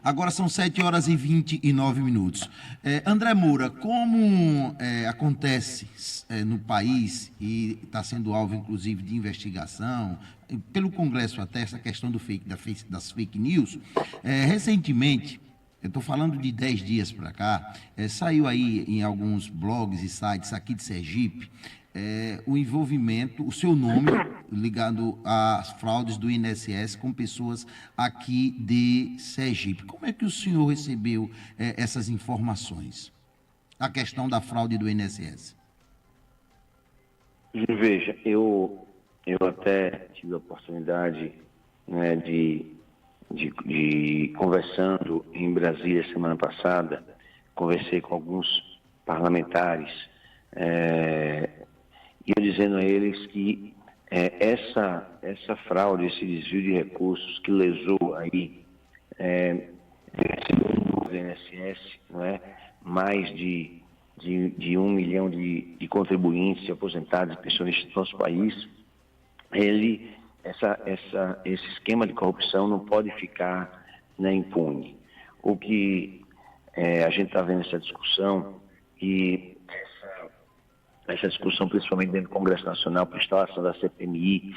Agora são 7h29. André Moura, como acontece no país e está sendo alvo, inclusive, de investigação, pelo Congresso até, essa questão das fake news, recentemente, eu estou falando de 10 dias para cá, saiu aí em alguns blogs e sites aqui de Sergipe, o envolvimento, o seu nome ligado às fraudes do INSS com pessoas aqui de Sergipe. Como é que o senhor recebeu essas informações? A questão da fraude do INSS. Veja, eu até tive a oportunidade, né, de conversando em Brasília semana passada, conversei com alguns parlamentares, e eu dizendo a eles que essa fraude, esse desvio de recursos que lesou aí segundo o INSS, não é, mais de 1 milhão de contribuintes, aposentados e pensionistas do nosso país, esse esquema de corrupção não pode ficar, né, impune. O que a gente está vendo essa discussão, e essa discussão principalmente dentro do Congresso Nacional, para a instalação da CPMI,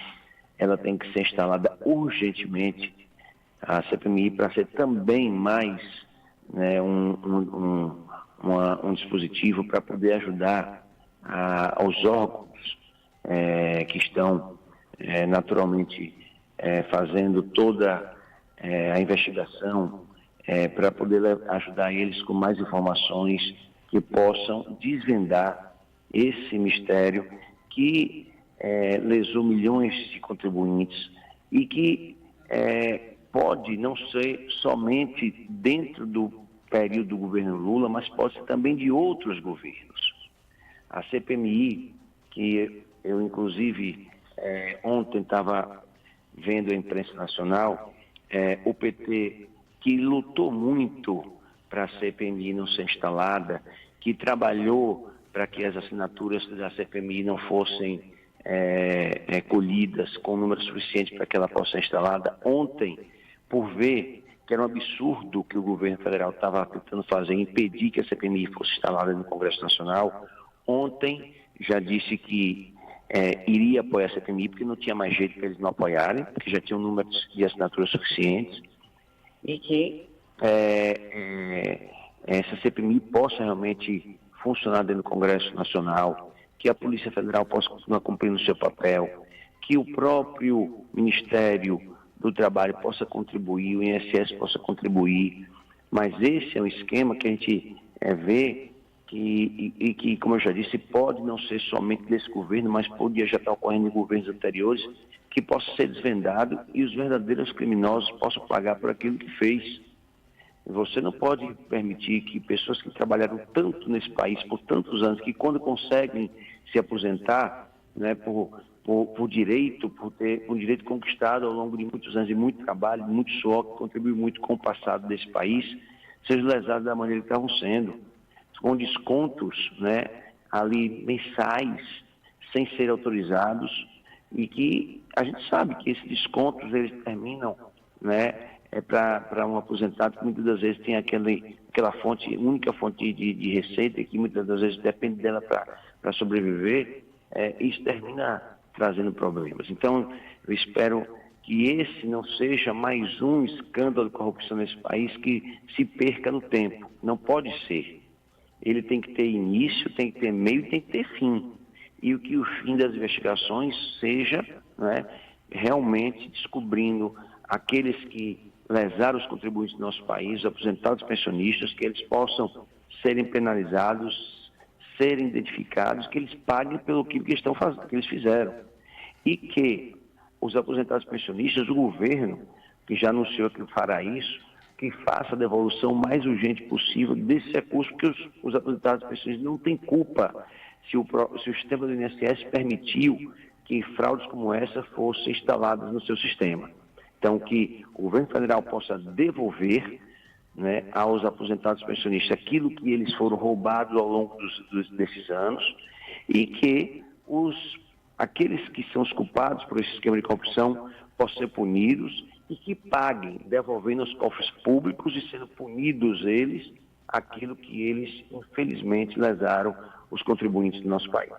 ela tem que ser instalada urgentemente, a CPMI, para ser também mais, né, um dispositivo para poder ajudar aos órgãos que estão naturalmente fazendo toda a investigação, para poder ajudar eles com mais informações que possam desvendar esse mistério que lesou milhões de contribuintes e que pode não ser somente dentro do período do governo Lula, mas pode ser também de outros governos. A CPMI, que eu inclusive ontem estava vendo a imprensa nacional, o PT, que lutou muito para a CPMI não ser instalada, que trabalhou para que as assinaturas da CPMI não fossem colhidas com número suficiente para que ela possa ser instalada. Ontem, por ver que era um absurdo que o governo federal estava tentando fazer, impedir que a CPMI fosse instalada no Congresso Nacional, ontem já disse que iria apoiar a CPMI, porque não tinha mais jeito para eles não apoiarem, porque já tinha um número de assinaturas suficientes, e que essa CPMI possa realmente funcionar dentro do Congresso Nacional, que a Polícia Federal possa continuar cumprindo o seu papel, que o próprio Ministério do Trabalho possa contribuir, o INSS possa contribuir, mas esse é um esquema que a gente vê que, como eu já disse, pode não ser somente desse governo, mas podia já estar ocorrendo em governos anteriores, que possa ser desvendado e os verdadeiros criminosos possam pagar por aquilo que fez. Você não pode permitir que pessoas que trabalharam tanto nesse país por tantos anos, que quando conseguem se aposentar, né, por direito, por ter um direito conquistado ao longo de muitos anos de muito trabalho, de muito suor, que contribuiu muito com o passado desse país, sejam lesados da maneira que estavam sendo, com descontos, né, ali mensais, sem ser autorizados, e que a gente sabe que esses descontos eles terminam, né, para um aposentado que muitas das vezes tem aquela única fonte de receita, que muitas das vezes depende dela para sobreviver, isso termina trazendo problemas. Então, eu espero que esse não seja mais um escândalo de corrupção nesse país que se perca no tempo. Não pode ser. Ele tem que ter início, tem que ter meio e tem que ter fim. E o que o fim das investigações seja, né, realmente descobrindo aqueles que lesaram os contribuintes do nosso país, os aposentados pensionistas, que eles possam serem penalizados, serem identificados, que eles paguem pelo que estão fazendo, que eles fizeram. E que os aposentados pensionistas, o governo, que já anunciou que fará isso, que faça a devolução mais urgente possível desse recurso, porque os aposentados pensionistas não têm culpa se o sistema do INSS permitiu que fraudes como essa fossem instaladas no seu sistema. Então, que o governo federal possa devolver, né, aos aposentados pensionistas aquilo que eles foram roubados ao longo desses anos, e que aqueles que são os culpados por esse esquema de corrupção possam ser punidos e que paguem, devolvendo aos cofres públicos e sendo punidos eles aquilo que eles, infelizmente, lesaram os contribuintes do nosso país.